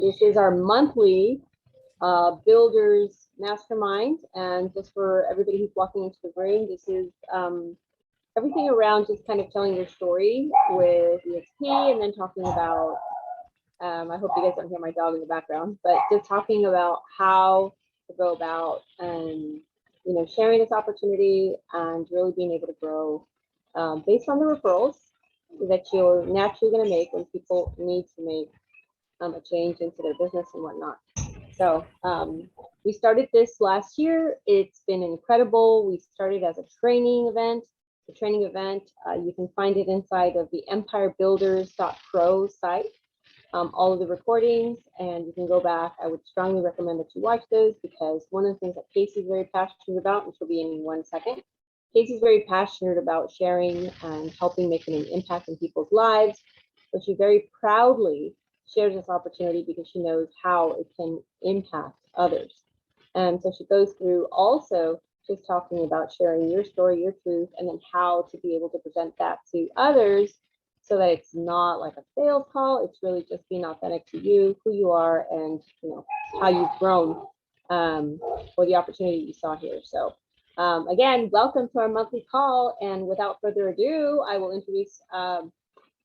This is our monthly builders mastermind, and just for everybody who's walking into the room, this is everything around just kind of telling your story with EXP, and then talking about. I hope you guys don't hear my dog in the background, but just talking about how to go about sharing this opportunity and really being able to grow based on the referrals that you're naturally going to make when people need to make a change into their business and whatnot. So we started this last year. It's been incredible. We started as a training event. You can find it inside of the empirebuilders.pro site. All of the recordings, and you can go back. I would strongly recommend that you watch those, because one of the things that Casey's very passionate about, and she'll be in 1 second, Casey's very passionate about sharing and helping making an impact in people's lives. So she very proudly shares this opportunity because she knows how it can impact others. And so she goes through also just talking about sharing your story, your truth, and then how to be able to present that to others, so that it's not like a sales call. It's really just being authentic to you, who you are, and how you've grown for the opportunity you saw here. So again, welcome to our monthly call. And without further ado, I will introduce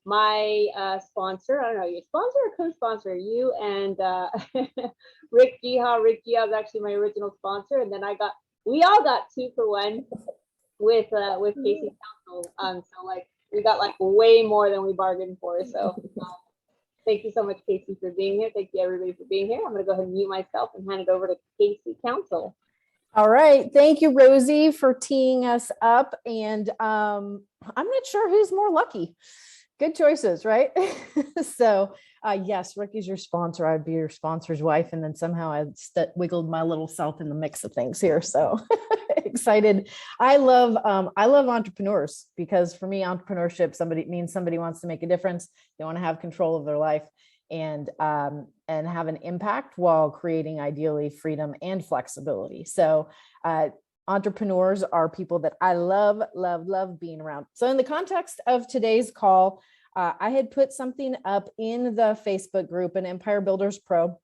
my sponsor. I don't know, your sponsor or co-sponsor, you and Rick Jiha. Rick Jiha is actually my original sponsor, and then we all got 2 for 1 with Casey's Council. So like, we got like way more than we bargained for. So thank you so much, Casey, for being here. Thank you, everybody, for being here. I'm going to go ahead and mute myself and hand it over to Casey Council. All right. Thank you, Rosie, for teeing us up. And I'm not sure who's more lucky. Good choices, right? So yes, Ricky's your sponsor. I'd be your sponsor's wife. And then somehow I wiggled my little self in the mix of things here. So excited. I love entrepreneurs, because for me, entrepreneurship means somebody wants to make a difference. They want to have control of their life and have an impact while creating, ideally, freedom and flexibility. So entrepreneurs are people that I love being around. So in the context of today's call, I had put something up in the Facebook group, an Empire Builders Pro,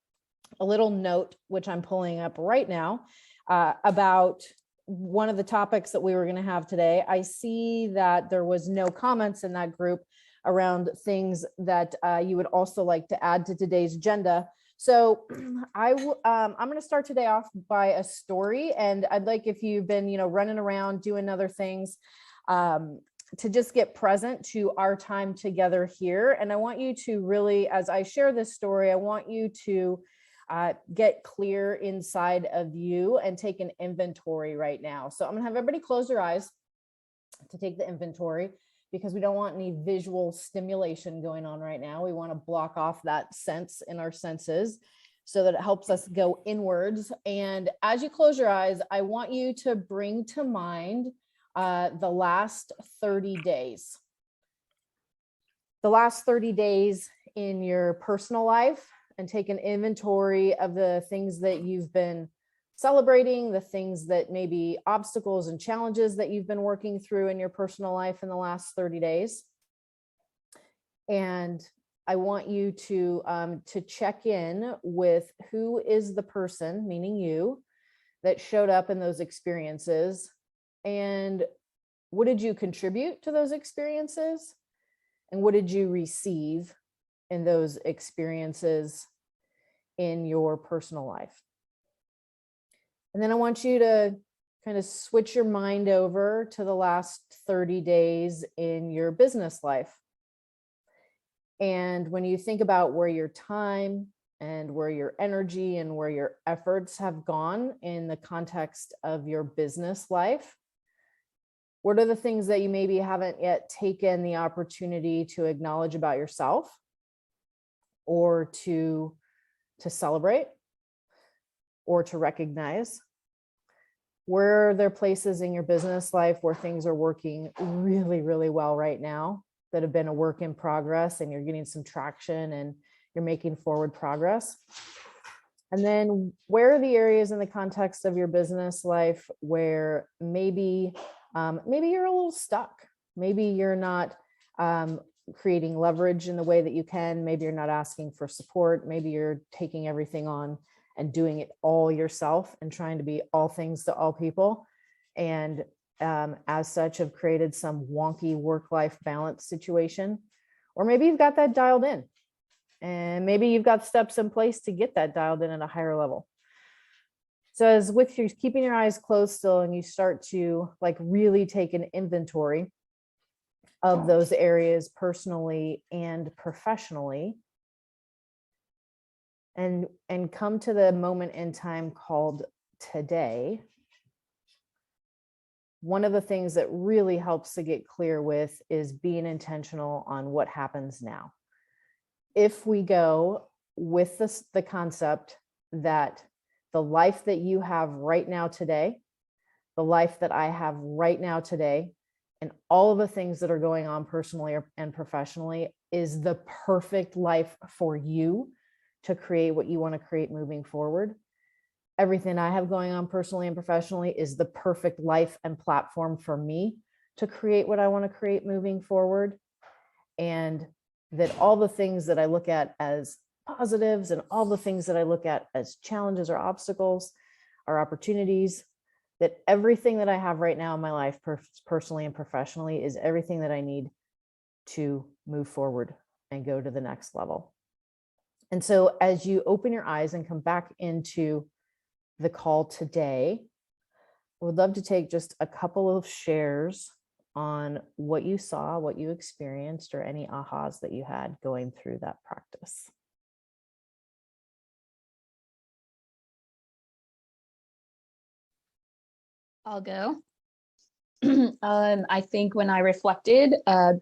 a little note, which I'm pulling up right now, about one of the topics that we were going to have today. I see that there was no comments in that group around things that you would also like to add to today's agenda. So I'm going to start today off by a story, and I'd like, if you've been, running around doing other things, to just get present to our time together here. And I want you to really, as I share this story, I want you to get clear inside of you and take an inventory right now. So I'm going to have everybody close their eyes to take the inventory, because we don't want any visual stimulation going on right now. We want to block off that sense in our senses so that it helps us go inwards. And as you close your eyes, I want you to bring to mind the last 30 days. The last 30 days in your personal life, and take an inventory of the things that you've been celebrating, the things that may be obstacles and challenges that you've been working through in your personal life in the last 30 days. And I want you to check in with who is the person, meaning you, that showed up in those experiences, and what did you contribute to those experiences, and what did you receive in those experiences in your personal life. And then I want you to kind of switch your mind over to the last 30 days in your business life. And when you think about where your time and where your energy and where your efforts have gone in the context of your business life, what are the things that you maybe haven't yet taken the opportunity to acknowledge about yourself, or to celebrate, or to recognize? Where are there places in your business life where things are working really, really well right now, that have been a work in progress, and you're getting some traction and you're making forward progress? And then where are the areas in the context of your business life where maybe you're a little stuck? Maybe you're not creating leverage in the way that you can. Maybe you're not asking for support. Maybe you're taking everything on and doing it all yourself and trying to be all things to all people. And as such, have created some wonky work-life balance situation. Or maybe you've got that dialed in, and maybe you've got steps in place to get that dialed in at a higher level. So as with you keeping your eyes closed still, and you start to like really take an inventory of those areas personally and professionally, and come to the moment in time called today, one of the things that really helps to get clear with is being intentional on what happens now. If we go with the concept that the life that you have right now today, the life that I have right now today, and all of the things that are going on personally and professionally is the perfect life for you to create what you want to create moving forward. Everything I have going on personally and professionally is the perfect life and platform for me to create what I want to create moving forward. And that all the things that I look at as positives and all the things that I look at as challenges or obstacles or opportunities, that everything that I have right now in my life, personally and professionally, is everything that I need to move forward and go to the next level. And so as you open your eyes and come back into the call today, I would love to take just a couple of shares on what you saw, what you experienced, or any ahas that you had going through that practice. I'll go. I think when I reflected,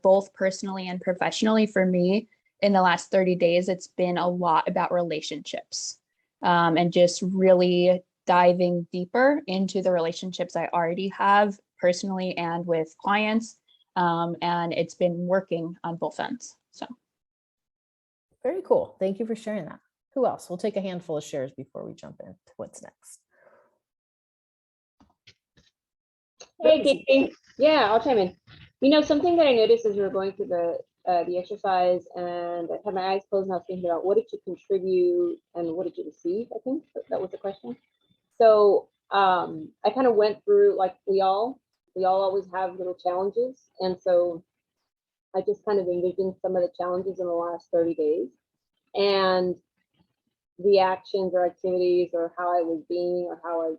both personally and professionally for me in the last 30 days, it's been a lot about relationships and just really diving deeper into the relationships I already have personally and with clients. And it's been working on both ends. So. Very cool. Thank you for sharing that. Who else? We'll take a handful of shares before we jump into what's next. Hey, Katie. Yeah, I'll chime in. You know, something that I noticed as we were going through the exercise, and I had my eyes closed and I was thinking about what did you contribute and what did you receive? I think that was the question. So I kind of went through, like we all always have little challenges, and so I just kind of envisioned some of the challenges in the last 30 days and the actions or activities or how I was being or how I,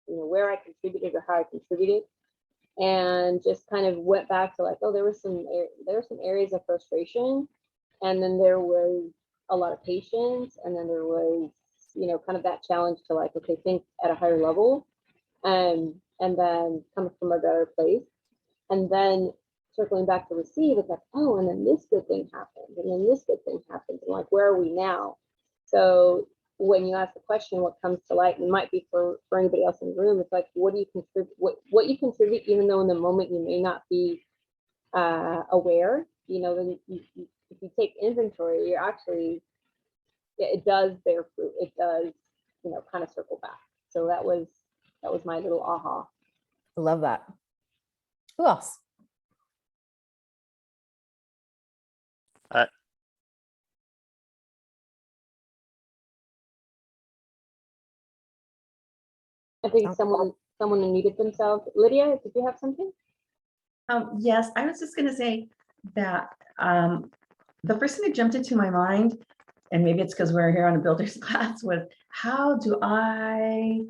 where I contributed or how I contributed, and just kind of went back to like, oh, there were some areas of frustration, and then there was a lot of patience, and then there was, kind of that challenge to like, okay, think at a higher level, and then come from a better place, and then circling back to receive, it's like, oh, and then this good thing happened, and then this good thing happened, and like, where are we now? So when you ask the question, what comes to light, and it might be for anybody else in the room, it's like, what do you contribute, what you contribute, even though in the moment you may not be aware, then if you take inventory, you're actually, it does bear fruit. It does, kind of circle back. So that was my little aha. I love that. Who else? I think someone unmuted themselves. Lydia, did you have something? Yes, I was just going to say that the first thing that jumped into my mind, and maybe it's because we're here on a builder's class, was how do I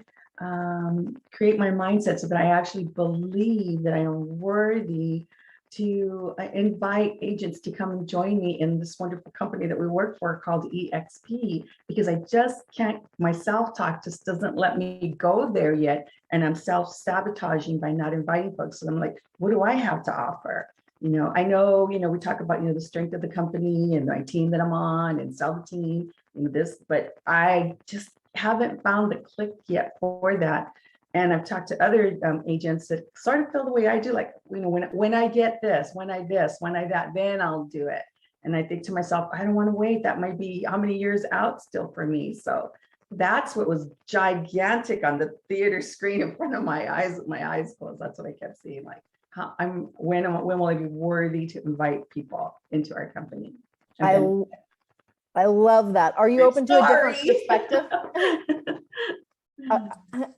create my mindset so that I actually believe that I am worthy to invite agents to come and join me in this wonderful company that we work for called EXP, because I just can't, my self-talk just doesn't let me go there yet. And I'm self-sabotaging by not inviting folks. So I'm like, what do I have to offer? I know, we talk about, the strength of the company and my team that I'm on and sell the team and this, but I just haven't found the click yet for that. And I've talked to other agents that sort of feel the way I do, like, when I get this, when I that, then I'll do it. And I think to myself, I don't want to wait. That might be how many years out still for me. So that's what was gigantic on the theater screen in front of my eyes closed. That's what I kept seeing, like, when will I be worthy to invite people into our company? And I love that. Are you open to a different sorry. perspective?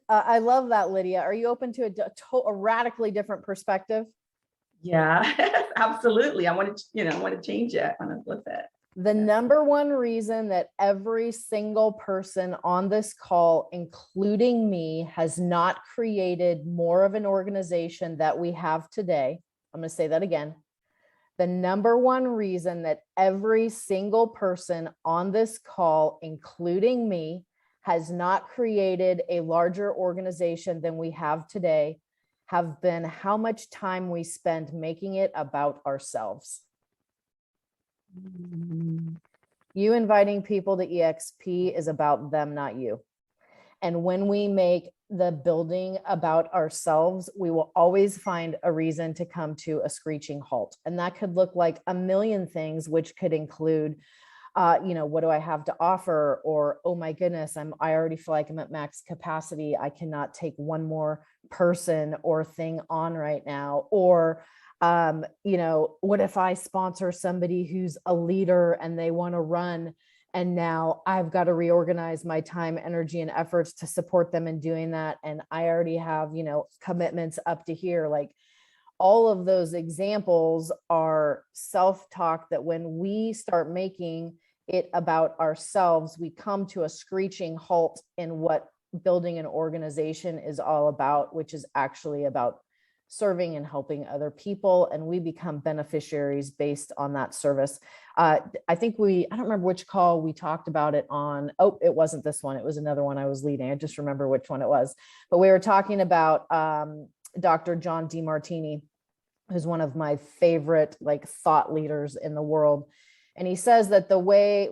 I love that, Lydia. Are you open to a radically different perspective? Yeah, absolutely. I want to change it. I want to flip it. The number one reason that every single person on this call, including me, has not created more of an organization that we have today. I'm going to say that again. The number one reason that every single person on this call, including me, has not created a larger organization than we have today have been how much time we spend making it about ourselves. You inviting people to EXP is about them, not you. And when we make the building about ourselves, we will always find a reason to come to a screeching halt. And that could look like a million things, which could include, what do I have to offer? Or, oh my goodness, I already feel like I'm at max capacity. I cannot take one more person or thing on right now. Or, what if I sponsor somebody who's a leader and they want to run, and now I've got to reorganize my time, energy, and efforts to support them in doing that. And I already have, commitments up to here. Like, all of those examples are self-talk that when we start making it about ourselves, we come to a screeching halt in what building an organization is all about, which is actually about serving and helping other people. And we become beneficiaries based on that service. I think I don't remember which call we talked about it on. Oh, it wasn't this one. It was another one I was leading. I just remember which one it was. But we were talking about Dr. John DeMartini, who's one of my favorite thought leaders in the world. And he says that the way,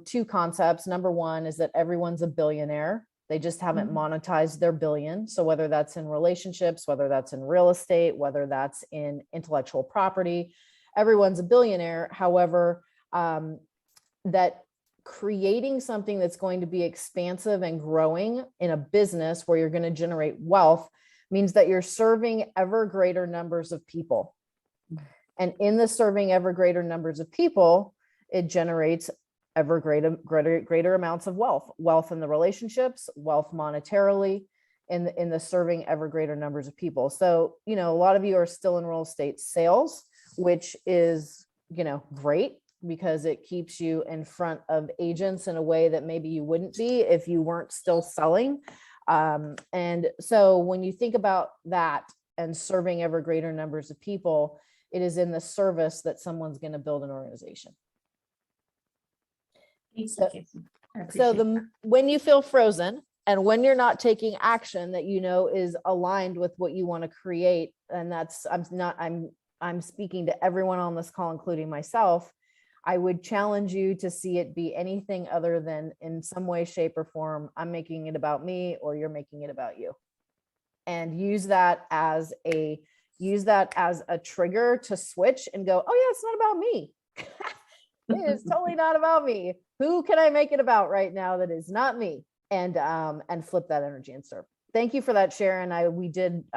two concepts. Number one is that everyone's a billionaire. They just haven't monetized their billion. So whether that's in relationships, whether that's in real estate, whether that's in intellectual property, everyone's a billionaire. However, that creating something that's going to be expansive and growing in a business where you're going to generate wealth means that you're serving ever greater numbers of people. And in the serving ever greater numbers of people, it generates ever greater amounts of wealth in the relationships, wealth monetarily, in the serving ever greater numbers of people. So, a lot of you are still in real estate sales, which is, great, because it keeps you in front of agents in a way that maybe you wouldn't be if you weren't still selling. And so when you think about that and serving ever greater numbers of people, it is in the service that someone's going to build an organization. So when you feel frozen and when you're not taking action that is aligned with what you want to create, and I'm speaking to everyone on this call, including myself, I would challenge you to see it be anything other than in some way, shape, or form, I'm making it about me or you're making it about you. And use that as a trigger to switch and go, oh yeah, it's not about me. It is totally not about me. Who can I make it about right now that is not me? And flip that energy and serve. Thank you for that, Sharon. I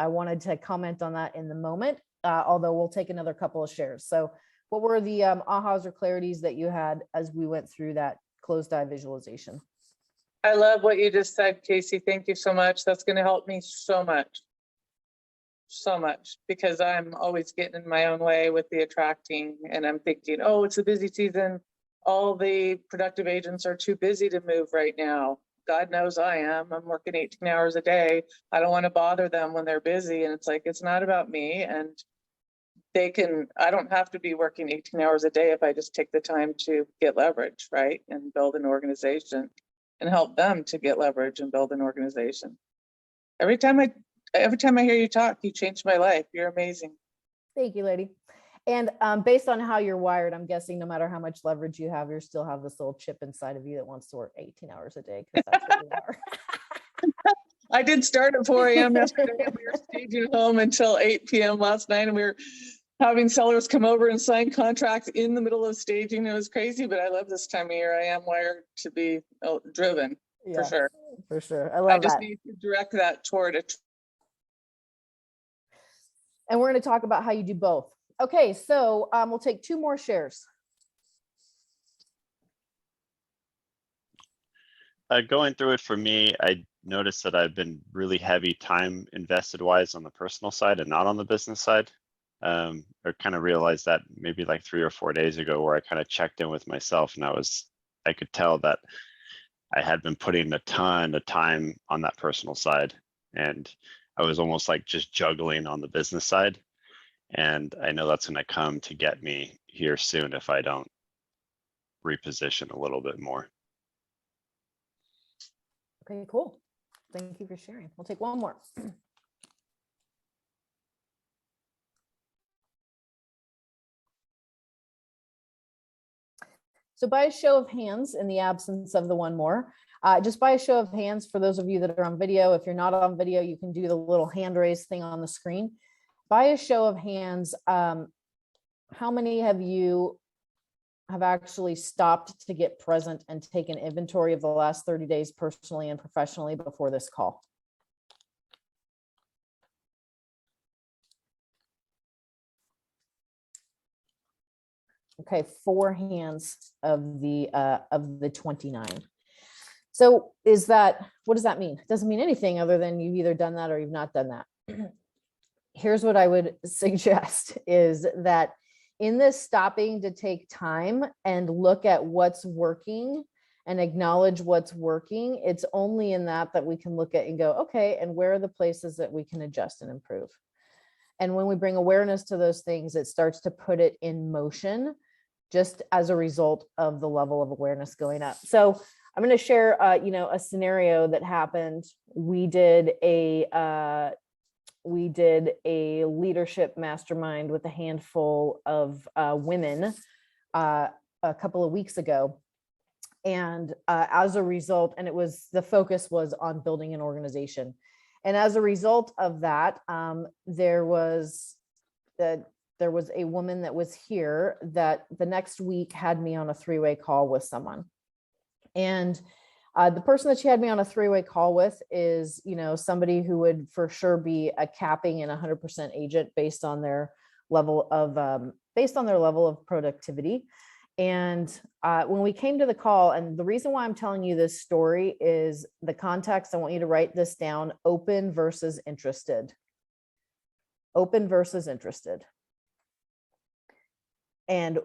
wanted to comment on that in the moment, although we'll take another couple of shares. So what were the ahas or clarities that you had as we went through that closed eye visualization? I love what you just said, Casey. Thank you so much. That's going to help me so much, because I'm always getting in my own way with the attracting, and I'm thinking, oh, it's a busy season. All the productive agents are too busy to move right now. God knows I am. I'm working 18 hours a day. I don't want to bother them when they're busy. And it's like, it's not about me. And I don't have to be working 18 hours a day if I just take the time to get leverage, right? And build an organization and help them to get leverage and build an organization. Every time I hear you talk, you change my life. You're amazing. Thank you, lady. And based on how you're wired, I'm guessing no matter how much leverage you have, you still have this little chip inside of you that wants to work 18 hours a day, because that's what you are. I did start at 4 a.m. yesterday. We were staging home until 8 p.m. last night, and we were having sellers come over and sign contracts in the middle of staging. It was crazy, but I love this time of year. I am wired to be driven, for sure. For sure. I love that. I just need to direct that toward And we're going to talk about how you do both. Okay, so we'll take 2 more shares. Going through it for me, I noticed that I've been really heavy time invested wise on the personal side and not on the business side. I kind of realized that maybe like 3 or 4 days ago, where I kind of checked in with myself, and I could tell that I had been putting a ton of time on that personal side, and I was almost like just juggling on the business side. And I know that's going to come to get me here soon if I don't reposition a little bit more. Okay, cool. Thank you for sharing. We'll take 1 more. So by a show of hands, in the absence of the 1 more, just by a show of hands, for those of you that are on video, if you're not on video, you can do the little hand raise thing on the screen. By a show of hands, how many of you have actually stopped to get present and taken inventory of the last 30 days personally and professionally before this call? Okay, 4 hands of the 29. So what does that mean? It doesn't mean anything other than you've either done that or you've not done that. Here's what I would suggest is that in this stopping to take time and look at what's working and acknowledge what's working, it's only in that we can look at and go, okay, and where are the places that we can adjust and improve? And when we bring awareness to those things, it starts to put it in motion just as a result of the level of awareness going up. So I'm going to share, a scenario that happened. We did a leadership mastermind with a handful of women a couple of weeks ago. And as a result, and the focus was on building an organization. And as a result of that, there was a woman that was here that the next week had me on a 3-way call with someone. And the person that she had me on a 3-way call with is, somebody who would for sure be a capping and 100% agent based on their level of productivity. And when we came to the call, and the reason why I'm telling you this story is the context. I want you to write this down: open versus interested. Open versus interested. And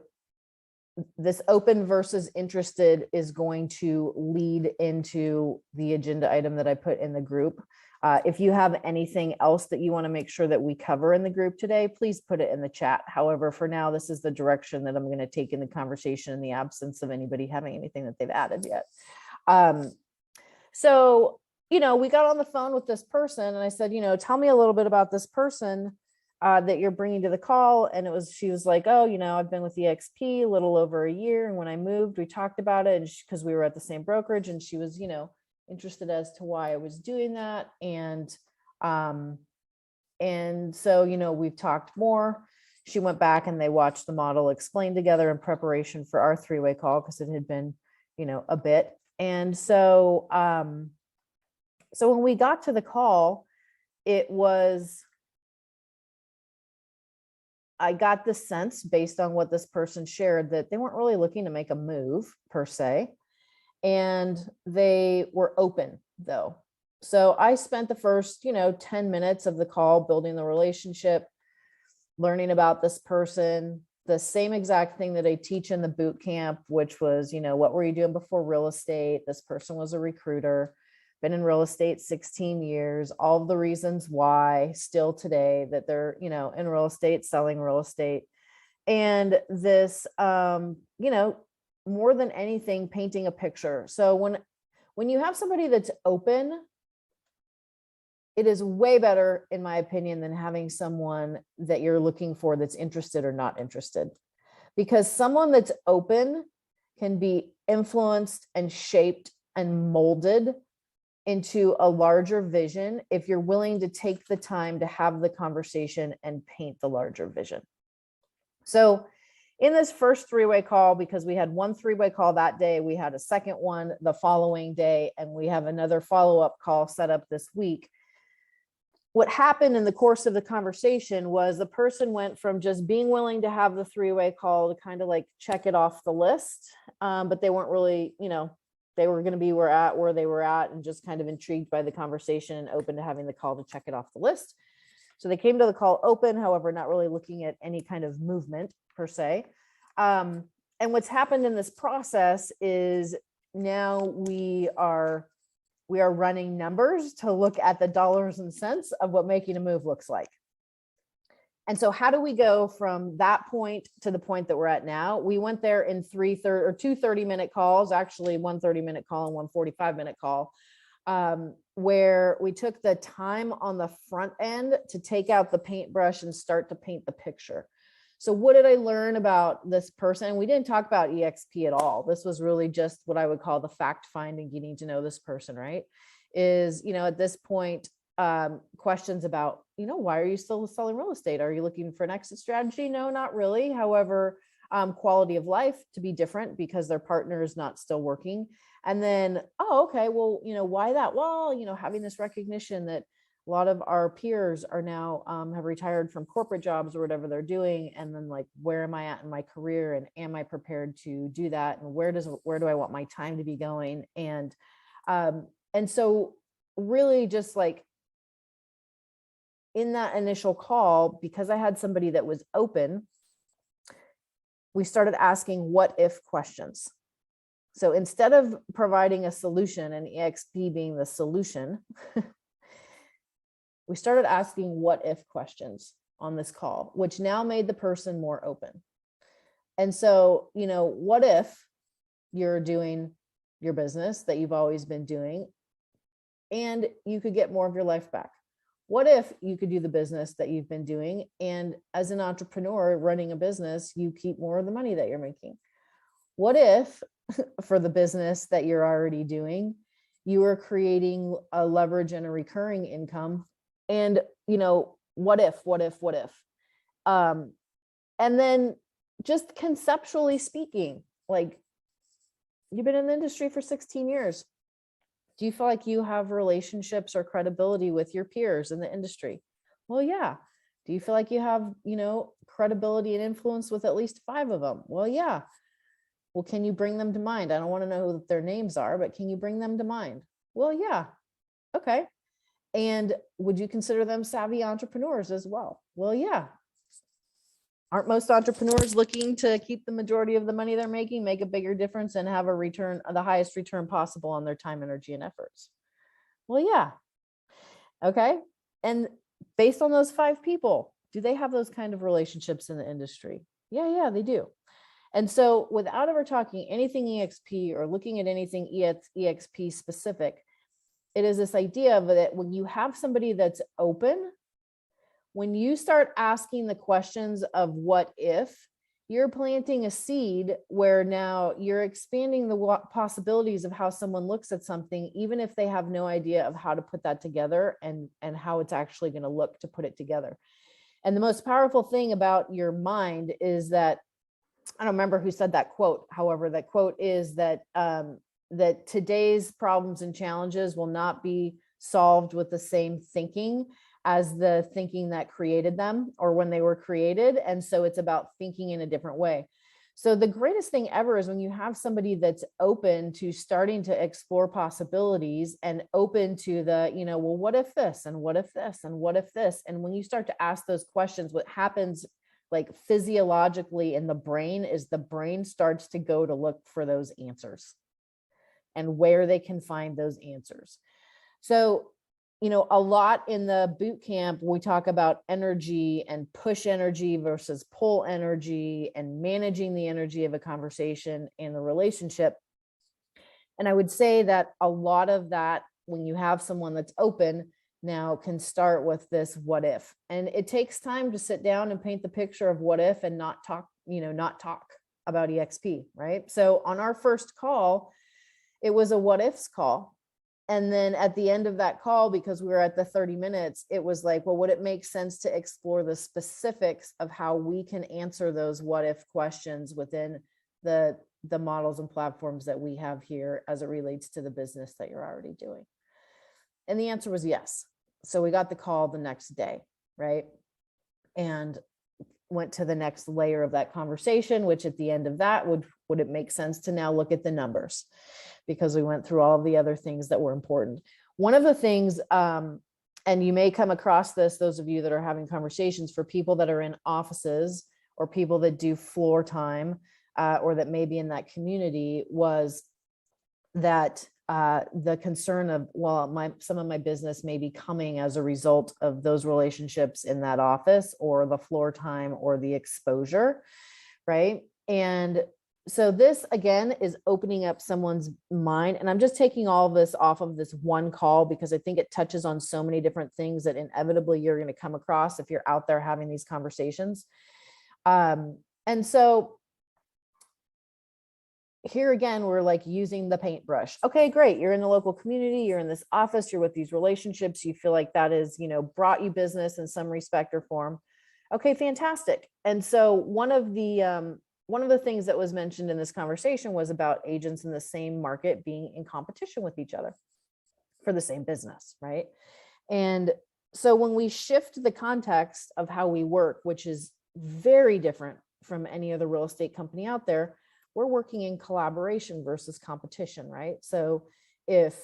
this open versus interested is going to lead into the agenda item that I put in the group. If you have anything else that you want to make sure that we cover in the group today, please put it in the chat. However, for now, this is the direction that I'm going to take in the conversation in the absence of anybody having anything that they've added yet. So, we got on the phone with this person and I said, tell me a little bit about this person that you're bringing to the call. And she was like, oh, I've been with EXP a little over a year. And when I moved, we talked about it because we were at the same brokerage, and she was, interested as to why I was doing that. And so, we've talked more. She went back and they watched the model explained together in preparation for our 3-way call, because it had been, a bit. And so, so when we got to the call, I got the sense, based on what this person shared, that they weren't really looking to make a move per se. And they were open though. So I spent the first, 10 minutes of the call building the relationship, learning about this person, the same exact thing that I teach in the boot camp, which was, what were you doing before real estate? This person was a recruiter, been in real estate 16 years, all of the reasons why still today that they're, in real estate, selling real estate. And this, more than anything, painting a picture. So when you have somebody that's open, it is way better, in my opinion, than having someone that you're looking for that's interested or not interested. Because someone that's open can be influenced and shaped and molded into a larger vision if you're willing to take the time to have the conversation and paint the larger vision. So in this first 3-way call, because we had one 3-way call that day, we had a second one the following day, and we have another follow-up call set up this week. what happened in the course of the conversation was the person went from just being willing to have the three-way call to kind of like check it off the list. But they weren't really, they were going to be where they were at and just kind of intrigued by the conversation and open to having the call to check it off the list. So they came to the call open, however, not really looking at any kind of movement per se. And what's happened in this process is now we are running numbers to look at the dollars and cents of what making a move looks like. And so how do we go from that point to the point that we're at now? We went there in two 30-minute calls, actually one 30-minute call and one 45-minute call, where we took the time on the front end to take out the paintbrush and start to paint the picture. So what did I learn about this person? We didn't talk about EXP at all. This was really just what I would call the fact finding, getting to know this person, right? Is, at this point, questions about, why are you still selling real estate? Are you looking for an exit strategy? No, not really. However, quality of life to be different because their partner is not still working. And then, oh, okay, well, why that? Well, having this recognition that a lot of our peers are now have retired from corporate jobs or whatever they're doing. And then like, where am I at in my career? And am I prepared to do that? And where do I want my time to be going? And so really just like in that initial call, because I had somebody that was open, we started asking what if questions. So instead of providing a solution and EXP being the solution, we started asking what if questions on this call, which now made the person more open. And so, what if you're doing your business that you've always been doing and you could get more of your life back? What if you could do the business that you've been doing and as an entrepreneur running a business, you keep more of the money that you're making? What if for the business that you're already doing, you are creating a leverage and a recurring income? And, what if? And then just conceptually speaking, like you've been in the industry for 16 years. Do you feel like you have relationships or credibility with your peers in the industry? Well, yeah. Do you feel like you have, credibility and influence with at least 5 of them? Well, yeah. Well, can you bring them to mind? I don't want to know who their names are, but can you bring them to mind? Well, yeah. Okay. And would you consider them savvy entrepreneurs as well? Well, yeah. Aren't most entrepreneurs looking to keep the majority of the money they're making, make a bigger difference, and have a return, the highest return possible on their time, energy, and efforts? Well, yeah. Okay. And based on those 5 people, do they have those kind of relationships in the industry? Yeah, they do. And so without ever talking anything EXP or looking at anything EXP specific, it is this idea of that when you have somebody that's open, when you start asking the questions of what if, you're planting a seed where now you're expanding the possibilities of how someone looks at something, even if they have no idea of how to put that together and how it's actually going to look to put it together. And the most powerful thing about your mind is that, I don't remember who said that quote. However, that quote is that that today's problems and challenges will not be solved with the same thinking as the thinking that created them or when they were created. And so it's about thinking in a different way. So the greatest thing ever is when you have somebody that's open to starting to explore possibilities and open to the, well, what if this and what if this and what if this? And when you start to ask those questions, what happens like physiologically in the brain is the brain starts to go to look for those answers and where they can find those answers. So, a lot in the boot camp, we talk about energy and push energy versus pull energy and managing the energy of a conversation and the relationship. And I would say that a lot of that, when you have someone that's open, now can start with this what if. And it takes time to sit down and paint the picture of what if and not talk about EXP, right? So on our first call, it was a what ifs call. And then at the end of that call, because we were at the 30 minutes, it was like, well, would it make sense to explore the specifics of how we can answer those what if questions within the models and platforms that we have here as it relates to the business that you're already doing? And the answer was yes. So we got the call the next day, right? And went to the next layer of that conversation, which at the end of that, would it make sense to now look at the numbers? Because we went through all the other things that were important. One of the things, and you may come across this, those of you that are having conversations, for people that are in offices or people that do floor time, or that may be in that community, was that the concern of, well, some of my business may be coming as a result of those relationships in that office, or the floor time, or the exposure, right? And so this, again, is opening up someone's mind. And I'm just taking all of this off of this one call, because I think it touches on so many different things that inevitably you're going to come across if you're out there having these conversations. And so here again, we're like using the paintbrush. Okay, great. You're in the local community, you're in this office, you're with these relationships, you feel like that is, brought you business in some respect or form. Okay, fantastic. And so one of the things that was mentioned in this conversation was about agents in the same market being in competition with each other for the same business, right? And so when we shift the context of how we work, which is very different from any other real estate company out there, we're working in collaboration versus competition, right? So if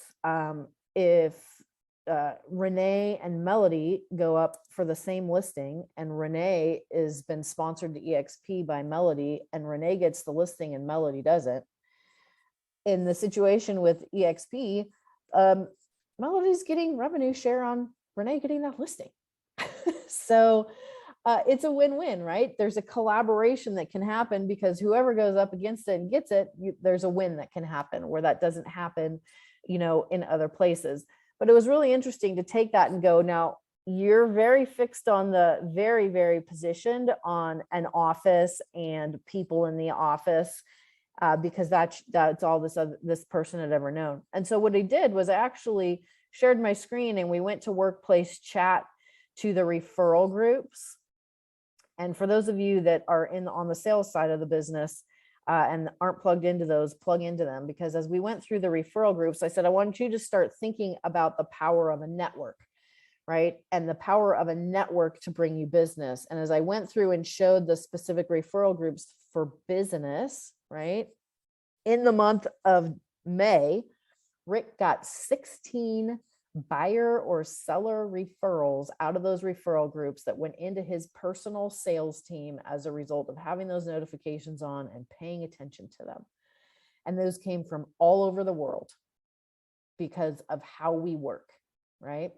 Renee and Melody go up for the same listing, and Renee has been sponsored to EXP by Melody, and Renee gets the listing and Melody doesn't, in the situation with EXP, Melody's getting revenue share on Renee getting that listing. So it's a win-win, right? There's a collaboration that can happen, because whoever goes up against it and gets it, there's a win that can happen, where that doesn't happen, in other places. But it was really interesting to take that and go, now you're very fixed on the very, very positioned on an office and people in the office, because that's all this person had ever known. And so what I did was I actually shared my screen, and we went to workplace chat to the referral groups. And for those of you that are on the sales side of the business and aren't plugged into those, plug into them, because as we went through the referral groups, I said, I want you to start thinking about the power of a network, right? And the power of a network to bring you business. And as I went through and showed the specific referral groups for business, right? In the month of May, Rick got 16 buyer or seller referrals out of those referral groups that went into his personal sales team as a result of having those notifications on and paying attention to them. And those came from all over the world because of how we work, right?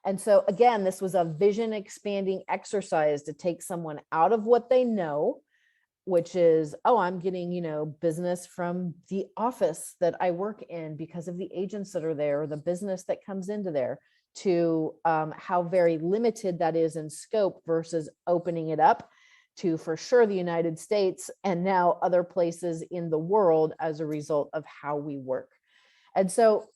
And so again, this was a vision expanding exercise to take someone out of what they know, which is, oh, I'm getting, business from the office that I work in because of the agents that are there, or the business that comes into there, to how very limited that is in scope versus opening it up to, for sure, the United States and now other places in the world as a result of how we work. And so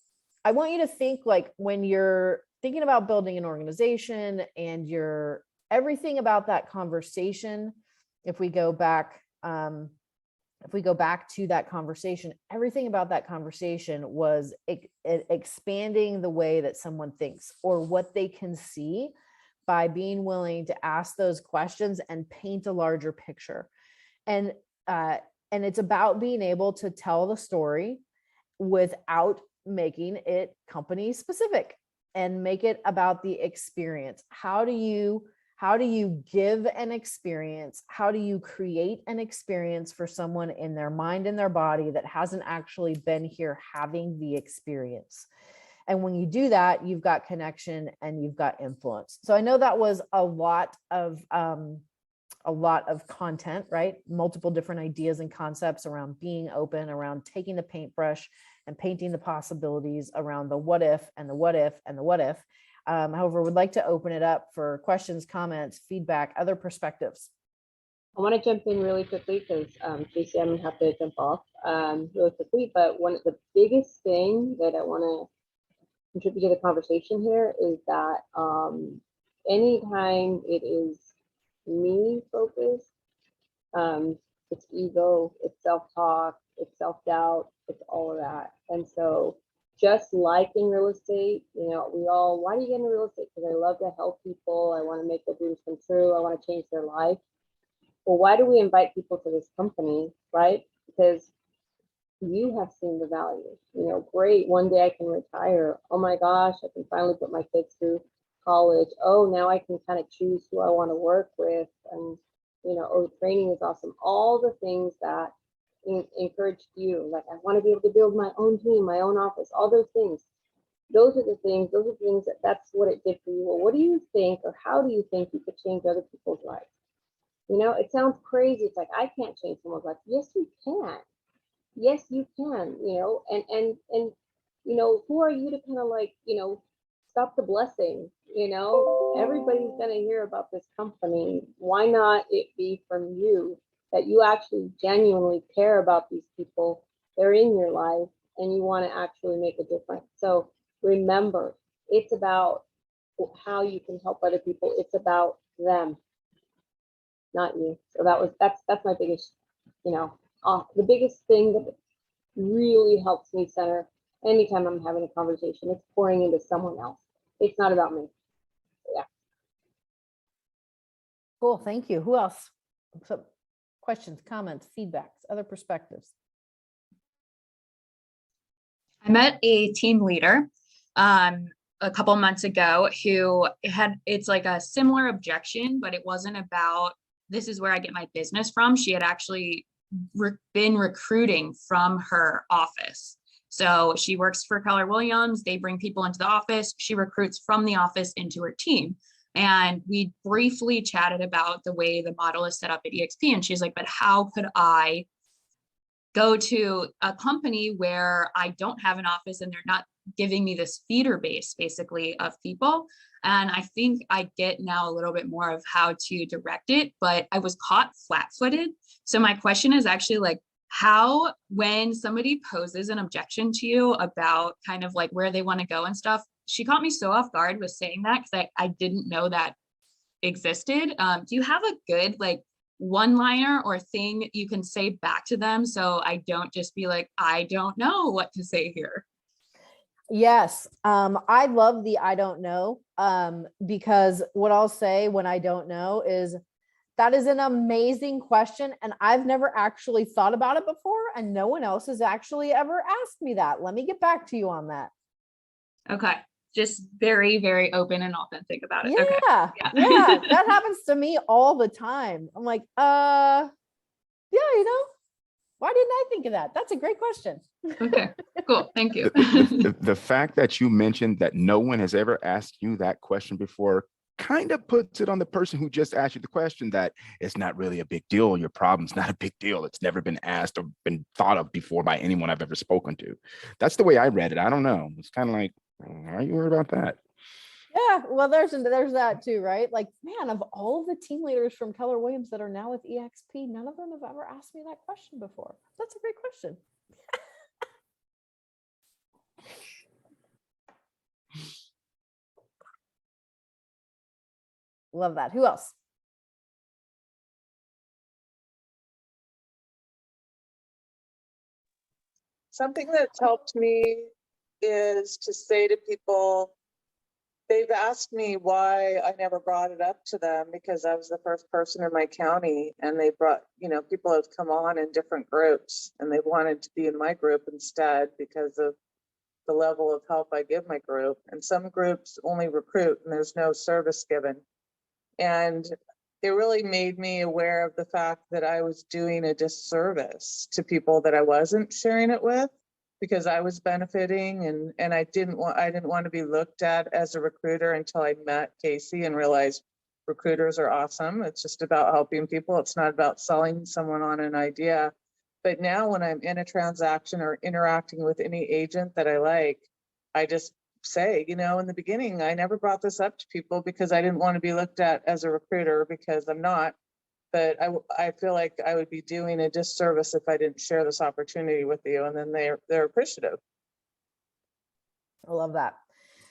I want you to think, like, when you're thinking about building an organization and you're everything about that conversation, if we go back to that conversation, everything about that conversation was expanding the way that someone thinks or what they can see by being willing to ask those questions and paint a larger picture. And it's about being able to tell the story without making it company specific, and make it about the experience. How do you give an experience? How do you create an experience for someone in their mind and their body that hasn't actually been here having the experience? And when you do that, you've got connection and you've got influence. So I know that was a lot of content, right? Multiple different ideas and concepts around being open, around taking the paintbrush and painting the possibilities around the what if and the what if and the what if. However, would like to open it up for questions, comments, feedback, other perspectives. I want to jump in really quickly because Casey, I'm gonna have to jump off really quickly. But one of the biggest thing that I want to contribute to the conversation here is that anytime it is me focused, it's ego, it's self-talk, it's self-doubt, it's all of that. And so just like in real estate, you know, why do you get into real estate? Because I love to help people. I want to make their dreams come true. I want to change their life. Well, why do we invite people to this company, right? Because you have seen the value. You know, great, one day I can retire. Oh my gosh, I can finally put my kids through college. Oh, now I can kind of choose who I want to work with. And, you know, oh, training is awesome. All the things that encouraged you, like I want to be able to build my own team, my own office, all those things. Those are the things, that's what it did for you. Well, what do you think, or how do you think you could change other people's lives? You know, it sounds crazy. It's like, I can't change someone's life. Yes, you can. Yes, you can, you know, and you know, who are you to kind of like, you know, stop the blessing? You know, everybody's gonna hear about this company. Why not it be from you, that you actually genuinely care about these people? They're in your life and you want to actually make a difference. So remember, it's about how you can help other people. It's about them, not you. So that's my biggest, you know, the biggest thing that really helps me center anytime I'm having a conversation. It's pouring into someone else. It's not about me. Yeah. Cool. Thank you. Who else? So, questions, comments, feedbacks, other perspectives? I met a team leader a couple months ago who it's like a similar objection, but it wasn't about this is where I get my business from. She had actually been recruiting from her office. So she works for Keller Williams. They bring people into the office. She recruits from the office into her team. And we briefly chatted about the way the model is set up at EXP. And she's like, but how could I go to a company where I don't have an office and they're not giving me this feeder base basically of people? And I think I get now a little bit more of how to direct it, but I was caught flat-footed. So my question is actually like, how, when somebody poses an objection to you about kind of like where they want to go and stuff, she caught me so off guard with saying that because I didn't know that existed. Do you have a good like one-liner or thing you can say back to them so I don't just be like, I don't know what to say here? Yes. I love the I don't know, because what I'll say when I don't know is that is an amazing question. And I've never actually thought about it before. And no one else has actually ever asked me that. Let me get back to you on that. Okay. Just very, very open and authentic about it. Yeah. Okay. Yeah. That happens to me all the time. I'm like, yeah, you know, why didn't I think of that? That's a great question. Okay, cool. Thank you. The fact that you mentioned that no one has ever asked you that question before kind of puts it on the person who just asked you the question that it's not really a big deal. Your problem's not a big deal. It's never been asked or been thought of before by anyone I've ever spoken to. That's the way I read it. I don't know. It's kind of like, why are you worried about that? Yeah, well, there's that too, right? Like, man, of all of the team leaders from Keller Williams that are now with EXP, none of them have ever asked me that question before. That's a great question. Love that. Who else? Something that's helped me is to say to people, they've asked me why I never brought it up to them because I was the first person in my county, and they brought, you know, people have come on in different groups and they wanted to be in my group instead because of the level of help I give my group. And some groups only recruit and there's no service given. And it really made me aware of the fact that I was doing a disservice to people that I wasn't sharing it with, because I was benefiting, and I didn't want to be looked at as a recruiter until I met Casey and realized recruiters are awesome. It's just about helping people. It's not about selling someone on an idea. But now when I'm in a transaction or interacting with any agent that I like, I just say, you know, in the beginning, I never brought this up to people because I didn't want to be looked at as a recruiter, because I'm not. But I feel like I would be doing a disservice if I didn't share this opportunity with you. And then they're appreciative. I love that.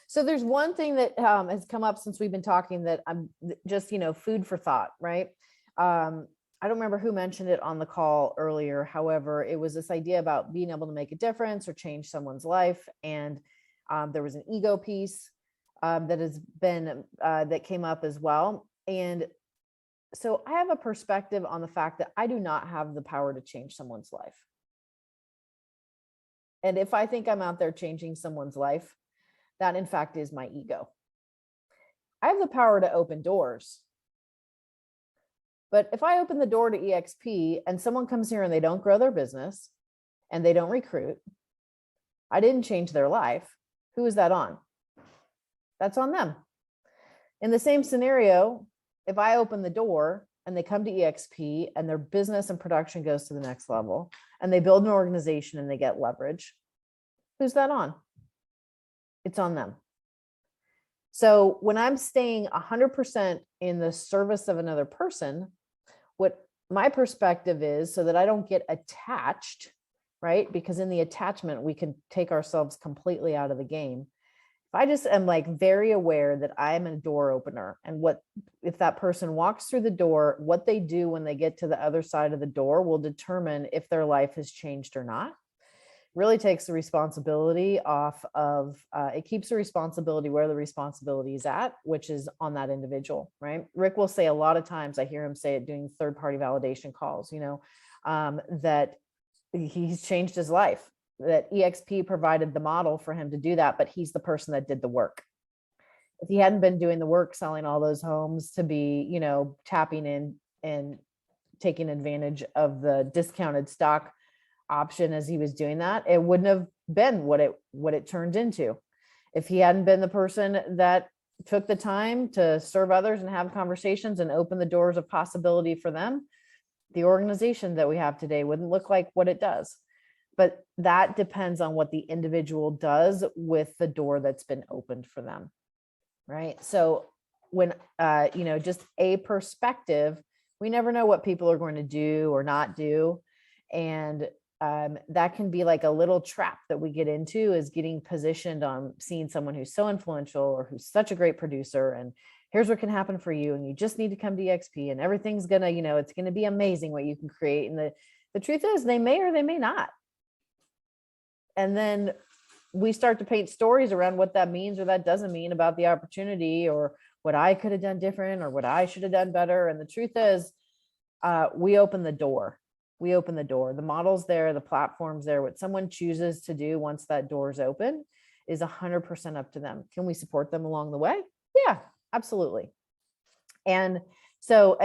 So there's one thing that has come up since we've been talking that I'm just, you know, food for thought, right? I I don't remember who mentioned it on the call earlier. However, it was this idea about being able to make a difference or change someone's life. And there was an ego piece that has been, that came up as well. And so I have a perspective on the fact that I do not have the power to change someone's life. And if I think I'm out there changing someone's life, that in fact is my ego. I have the power to open doors. But if I open the door to EXP and someone comes here and they don't grow their business and they don't recruit, I didn't change their life. Who is that on? That's on them. In the same scenario, if I open the door and they come to EXP and their business and production goes to the next level and they build an organization and they get leverage, who's that on? It's on them. So when I'm staying 100% in the service of another person, what my perspective is, so that I don't get attached, right? Because in the attachment, we can take ourselves completely out of the game. If I just am like very aware that I'm a door opener, and what if that person walks through the door, what they do when they get to the other side of the door will determine if their life has changed or not. Really takes the responsibility off of, it keeps the responsibility where the responsibility is at, which is on that individual, right? Rick will say a lot of times, I hear him say it doing third-party validation calls, you know, that he's changed his life, that EXP provided the model for him to do that, but he's the person that did the work. If he hadn't been doing the work, selling all those homes to be, you know, tapping in and taking advantage of the discounted stock option as he was doing that, it wouldn't have been what it turned into. If he hadn't been the person that took the time to serve others and have conversations and open the doors of possibility for them, the organization that we have today wouldn't look like what it does. But that depends on what the individual does with the door that's been opened for them, right? So when you know, just a perspective, we never know what people are going to do or not do. And that can be like a little trap that we get into, is getting positioned on seeing someone who's so influential or who's such a great producer, and here's what can happen for you, and you just need to come to EXP and everything's gonna, you know, it's gonna be amazing what you can create. And the truth is, they may or they may not. And then we start to paint stories around what that means or that doesn't mean about the opportunity, or what I could have done different, or what I should have done better. And the truth is, we open the door. We open the door. The model's there, the platform's there. What someone chooses to do once that door is open is 100% up to them. Can we support them along the way? Yeah, absolutely. And so,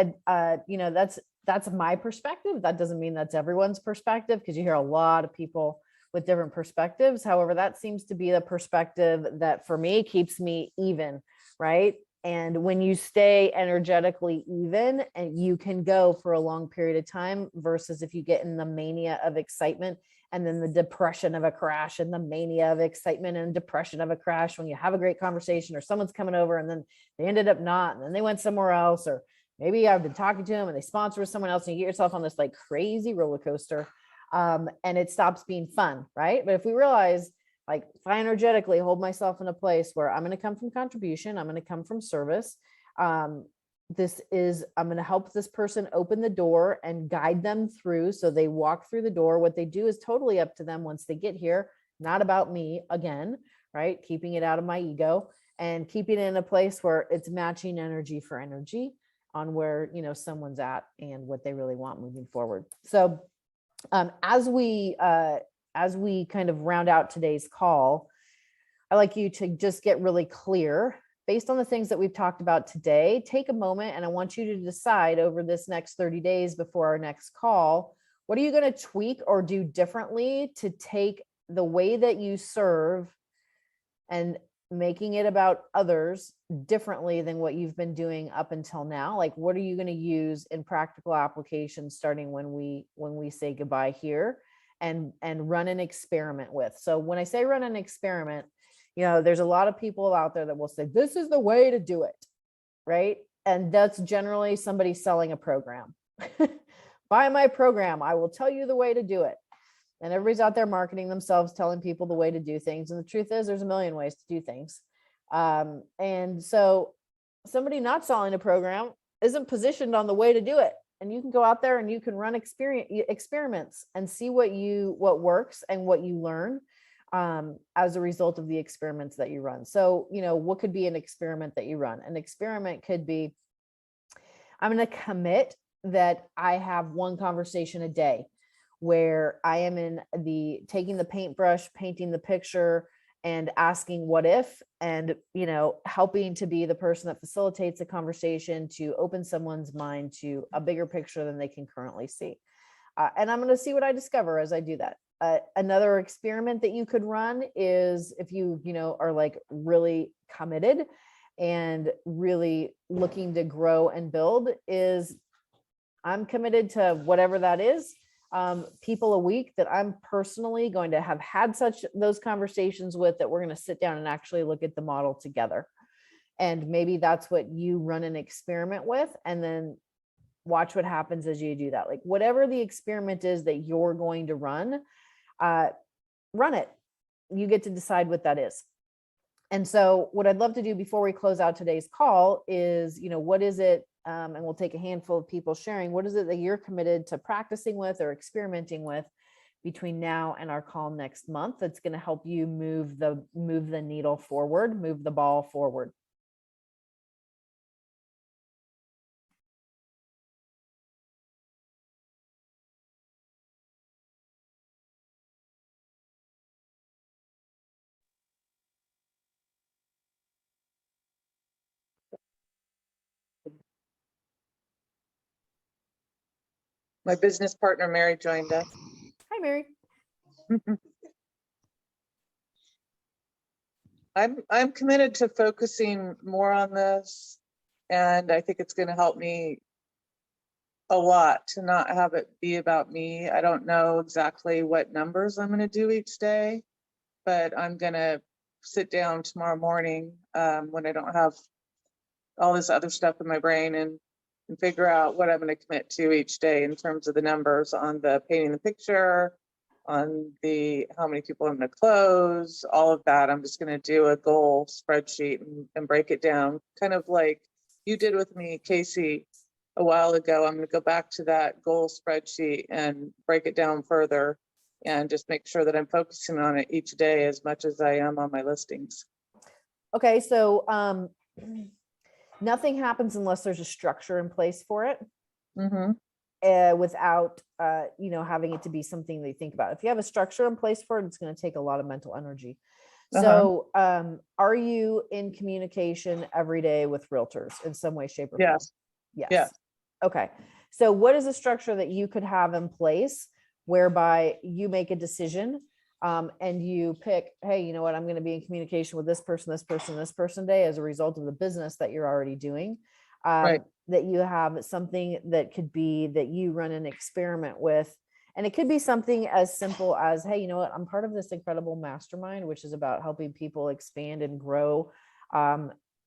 you know, that's my perspective. That doesn't mean that's everyone's perspective, because you hear a lot of people with different perspectives. However, that seems to be the perspective that for me keeps me even, right? And when you stay energetically even, and you can go for a long period of time, versus if you get in the mania of excitement and then the depression of a crash, and the mania of excitement and depression of a crash when you have a great conversation, or someone's coming over and then they ended up not, and then they went somewhere else, or maybe I've been talking to them and they sponsor with someone else, and you get yourself on this like crazy roller coaster, and it stops being fun, right? But if we realize, like, if I energetically hold myself in a place where I'm going to come from contribution, I'm going to come from service. I'm going to help this person open the door and guide them through. So they walk through the door. What they do is totally up to them once they get here, not about me again, right? Keeping it out of my ego and keeping it in a place where it's matching energy for energy on where, you know, someone's at and what they really want moving forward. So as we kind of round out today's call, I'd like you to just get really clear based on the things that we've talked about today. Take a moment, and I want you to decide over this next 30 days before our next call, what are you going to tweak or do differently to take the way that you serve and making it about others differently than what you've been doing up until now? Like, what are you going to use in practical applications starting when we say goodbye here, and run an experiment with? So when I say run an experiment, you know, there's a lot of people out there that will say, this is the way to do it, right? And that's generally somebody selling a program. Buy my program, I will tell you the way to do it. And everybody's out there marketing themselves, telling people the way to do things. And the truth is, there's a million ways to do things. And so somebody not selling a program isn't positioned on the way to do it. and you can go out there and you can run experiments and see what works and what you learn as a result of the experiments that you run. So, what could be an experiment that you run? An experiment could be, I'm going to commit that I have one conversation a day where I am taking the paintbrush, painting the picture, and asking what if, and, helping to be the person that facilitates a conversation to open someone's mind to a bigger picture than they can currently see. And I'm going to see what I discover as I do that. Another experiment that you could run is, if you are like really committed and really looking to grow and build, is I'm committed to whatever that is. People a week that I'm personally going to have had those conversations with, that we're going to sit down and actually look at the model together. And maybe that's what you run an experiment with, and then watch what happens as you do that. Like, whatever the experiment is that you're going to run it. You get to decide what that is. And so what I'd love to do before we close out today's call is, what is it? And we'll take a handful of people sharing, what is it that you're committed to practicing with or experimenting with between now and our call next month that's going to help you move the needle forward, move the ball forward. My business partner, Mary, joined us. Hi, Mary. I'm committed to focusing more on this, and I think it's going to help me a lot to not have it be about me. I don't know exactly what numbers I'm going to do each day, but I'm going to sit down tomorrow morning when I don't have all this other stuff in my brain and figure out what I'm going to commit to each day in terms of the numbers on the painting the picture, on the how many people I'm going to close, all of that. I'm just going to do a goal spreadsheet and break it down, kind of like you did with me, Casey, a while ago. I'm going to go back to that goal spreadsheet and break it down further and just make sure that I'm focusing on it each day as much as I am on my listings. Okay, so nothing happens unless there's a structure in place for it. Without having it to be something they think about. If you have a structure in place for it, it's going to take a lot of mental energy. So are you in communication every day with realtors in some way, shape, or form? Yes. Okay. So what is a structure that you could have in place whereby you make a decision and you pick, hey, you know what, I'm going to be in communication with this person, this person, this person today as a result of the business that you're already doing. That you have something that could be that you run an experiment with. And it could be something as simple as, hey, you know what, I'm part of this incredible mastermind, which is about helping people expand and grow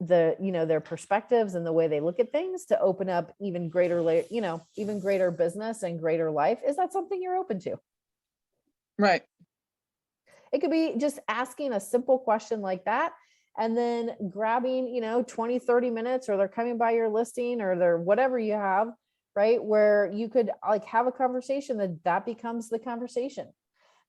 their perspectives and the way they look at things to open up even greater, even greater business and greater life. Is that something you're open to? Right. It could be just asking a simple question like that, and then grabbing, 20, 30 minutes, or they're coming by your listing or they're whatever you have, right? Where you could like have a conversation that becomes the conversation,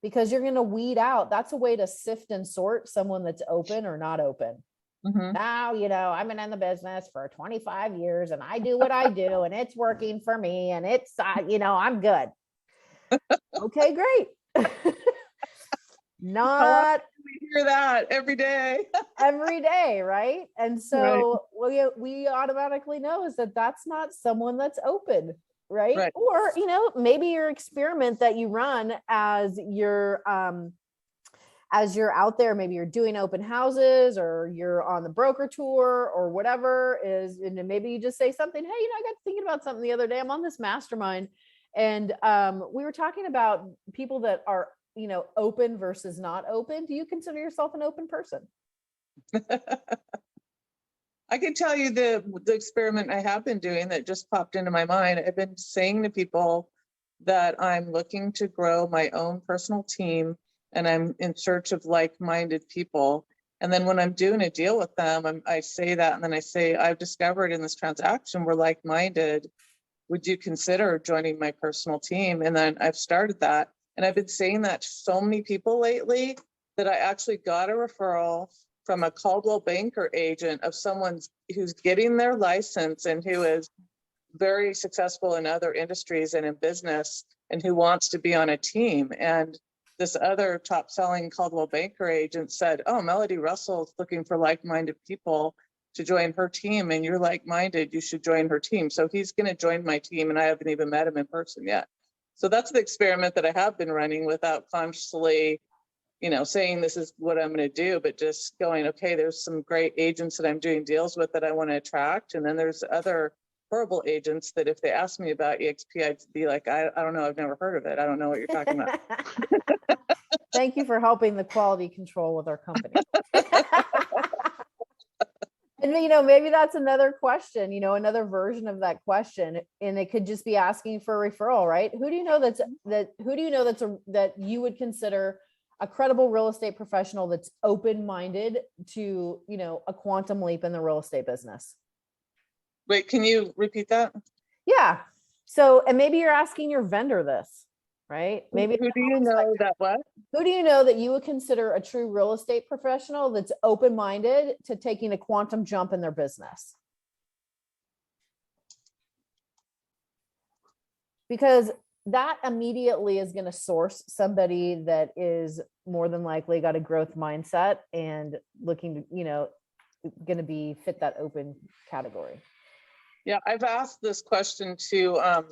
because you're going to weed out. That's a way to sift and sort someone that's open or not open. Now, I've been in the business for 25 years and I do what I do and it's working for me and it's, I'm good. Okay, great. Not we hear that every day. every day, right? And so we automatically know is that that's not someone that's open, right? Or maybe your experiment that you run as you're out there, maybe you're doing open houses or you're on the broker tour or whatever is, and then maybe you just say something, hey, I got thinking about something the other day. I'm on this mastermind, and we were talking about people that are open versus not open. Do you consider yourself an open person? I can tell you the experiment I have been doing that just popped into my mind. I've been saying to people that I'm looking to grow my own personal team and I'm in search of like-minded people. And then when I'm doing a deal with them, I say that, and then I say, I've discovered in this transaction we're like-minded. would you consider joining my personal team? And then I've started that. And I've been saying that to so many people lately that I actually got a referral from a Caldwell Banker agent of someone who's getting their license and who is very successful in other industries and in business and who wants to be on a team. And this other top selling Caldwell Banker agent said, oh, Melody Russell's looking for like-minded people to join her team, and you're like-minded, you should join her team. So he's going to join my team, and I haven't even met him in person yet. So that's the experiment that I have been running without consciously, you know, saying this is what I'm going to do, but just going, okay, there's some great agents that I'm doing deals with that I want to attract. And then there's other horrible agents that if they ask me about EXP, I'd be like, I don't know, I've never heard of it. I don't know what you're talking about. Thank you for helping the quality control with our company. And you know, maybe that's another question, you know, another version of that question, and it could just be asking for a referral, right? Who do you know that you would consider a credible real estate professional that's open-minded to, you know, a quantum leap in the real estate business? Wait, can you repeat that? Yeah. So, and maybe you're asking your vendor this, right? Maybe Who do you know that what? who do you know that you would consider a true real estate professional that's open-minded to taking a quantum jump in their business? Because that immediately is going to source somebody that is more than likely got a growth mindset and looking to, you know, going to be fit that open category. Yeah, I've asked this question to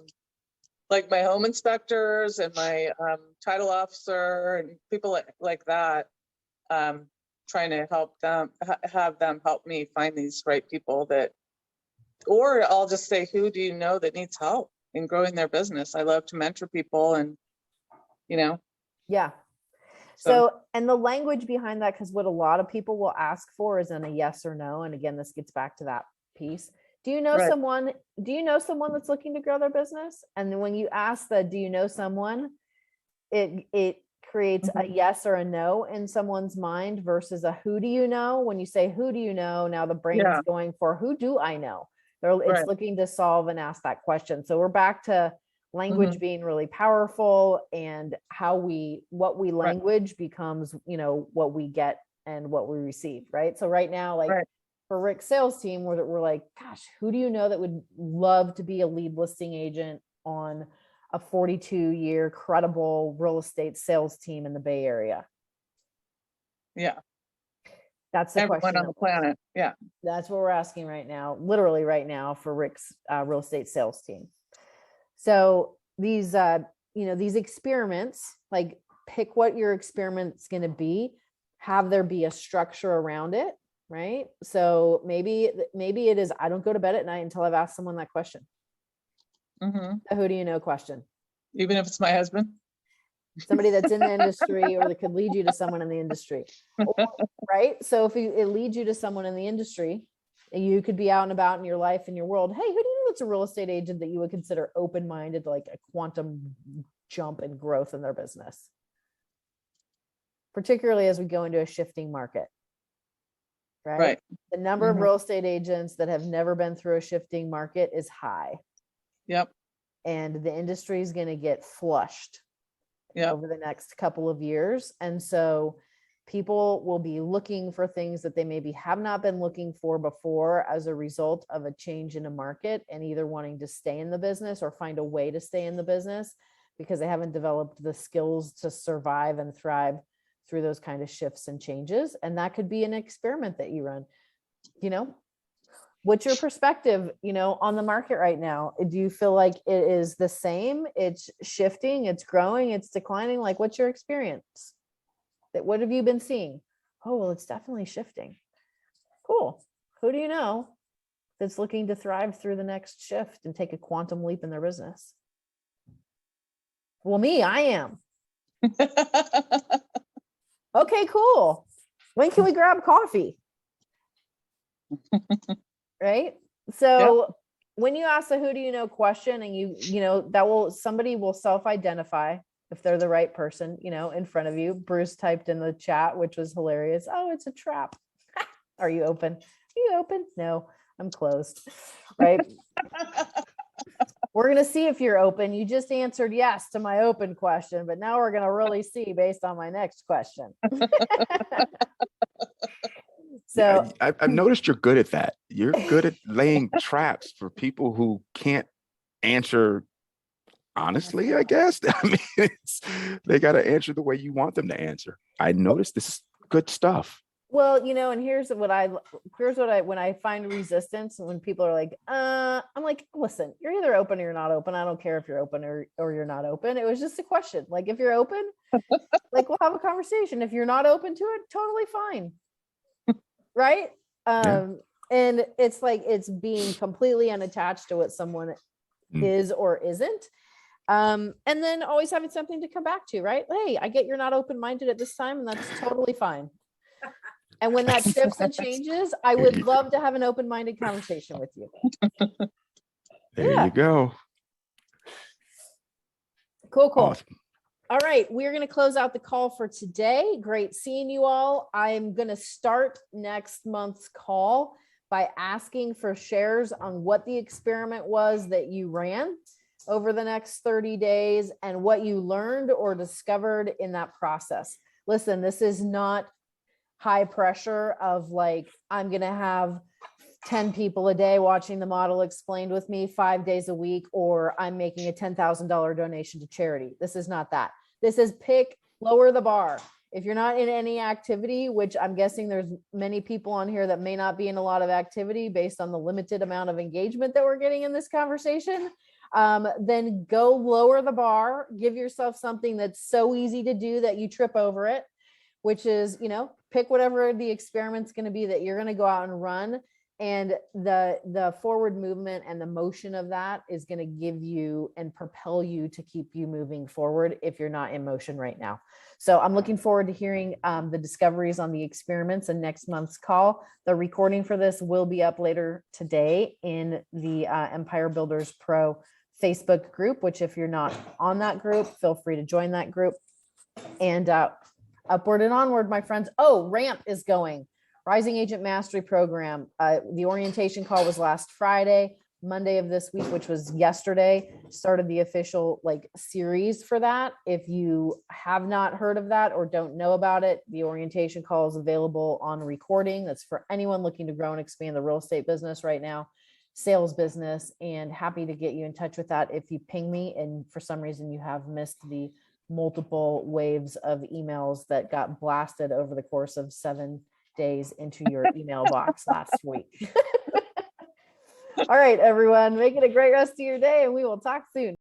like my home inspectors and my title officer and people like that, trying to help them, have them help me find these right people that, or I'll just say, who do you know that needs help in growing their business? I love to mentor people and, you know. Yeah. So, and the language behind that, because what a lot of people will ask for is in a yes or no. And again, this gets back to that piece. Do you know someone that's looking to grow their business? And then when you ask do you know someone, it creates a yes or a no in someone's mind versus a who do you know? When you say who do you know, now the brain is going for who do I know? It's looking to solve and ask that question. So we're back to language being really powerful, and what we language becomes, you know, what we get and what we receive, right? So right now, like for Rick's sales team, we're like, gosh, who do you know that would love to be a lead listing agent on a 42-year credible real estate sales team in the Bay Area? Yeah. That's the everyone question on the planet. Yeah. That's what we're asking right now, literally right now, for Rick's real estate sales team. So these, you know, these experiments, like pick what your experiment's going to be, have there be a structure around it, right? So maybe it is, I don't go to bed at night until I've asked someone that question. A who do you know question. Even if it's my husband? Somebody that's in the industry or that could lead you to someone in the industry, right? So if it leads you to someone in the industry, you could be out and about in your life, in your world. Hey, who do you know that's a real estate agent that you would consider open-minded, like a quantum jump in growth in their business? Particularly as we go into a shifting market, right? The number of real estate agents that have never been through a shifting market is high. Yep. And the industry is going to get flushed over the next couple of years. And so people will be looking for things that they maybe have not been looking for before as a result of a change in a market, and either wanting to stay in the business or find a way to stay in the business because they haven't developed the skills to survive and thrive through those kind of shifts and changes. And that could be an experiment that you run. You know, what's your perspective, you know, on the market right now? Do you feel like it is the same? It's shifting, it's growing, it's declining? Like, what's your experience? What have you been seeing? Oh, well, it's definitely shifting. Cool. Who do you know that's looking to thrive through the next shift and take a quantum leap in their business? Well, me, I am. Okay, cool. When can we grab coffee? Right? So when you ask the who do you know question, and you know, somebody will self-identify if they're the right person, you know, in front of you. Bruce typed in the chat, which was hilarious. Oh, it's a trap. Are you open? Are you open? No, I'm closed. Right. We're going to see if you're open. You just answered yes to my open question, but now we're going to really see based on my next question. So I've noticed you're good at that. You're good at laying traps for people who can't answer honestly, I guess. I mean, they got to answer the way you want them to answer. I noticed this is good stuff. well, and here's what when I find resistance, when people are like, I'm like, listen, you're either open or you're not open. I don't care if you're open or you're not open. It was just a question. Like, if you're open, like, we'll have a conversation. If you're not open to it, totally fine. Right. And it's like, it's being completely unattached to what someone is or isn't. And then always having something to come back to, right? Hey, I get you're not open-minded at this time, and that's totally fine. And when that shifts and changes, I would love to have an open-minded conversation with you. There you go. Cool. Awesome. All right, we're going to close out the call for today. Great seeing you all. I'm going to start next month's call by asking for shares on what the experiment was that you ran over the next 30 days and what you learned or discovered in that process. Listen, this is not high pressure of like, I'm going to have 10 people a day watching the model explained with me 5 days a week, or I'm making a $10,000 donation to charity. This is not that. This is lower the bar. If you're not in any activity, which I'm guessing there's many people on here that may not be in a lot of activity based on the limited amount of engagement that we're getting in this conversation, then go lower the bar, give yourself something that's so easy to do that you trip over it, which is, pick whatever the experiment's going to be that you're going to go out and run. And the forward movement and the motion of that is going to give you and propel you to keep you moving forward if you're not in motion right now. So I'm looking forward to hearing the discoveries on the experiments in next month's call. The recording for this will be up later today in the Empire Builders Pro Facebook group, which if you're not on that group, feel free to join that group. And upward and onward, my friends. Oh, RAMP is going. Rising Agent Mastery Program. The orientation call was last Friday. Monday of this week, which was yesterday, started the official series for that. If you have not heard of that or don't know about it, the orientation call is available on recording. That's for anyone looking to grow and expand the real estate business right now, sales business, and happy to get you in touch with that if you ping me and for some reason you have missed the multiple waves of emails that got blasted over the course of 7 days into your email box last week. All right, everyone, make it a great rest of your day and we will talk soon.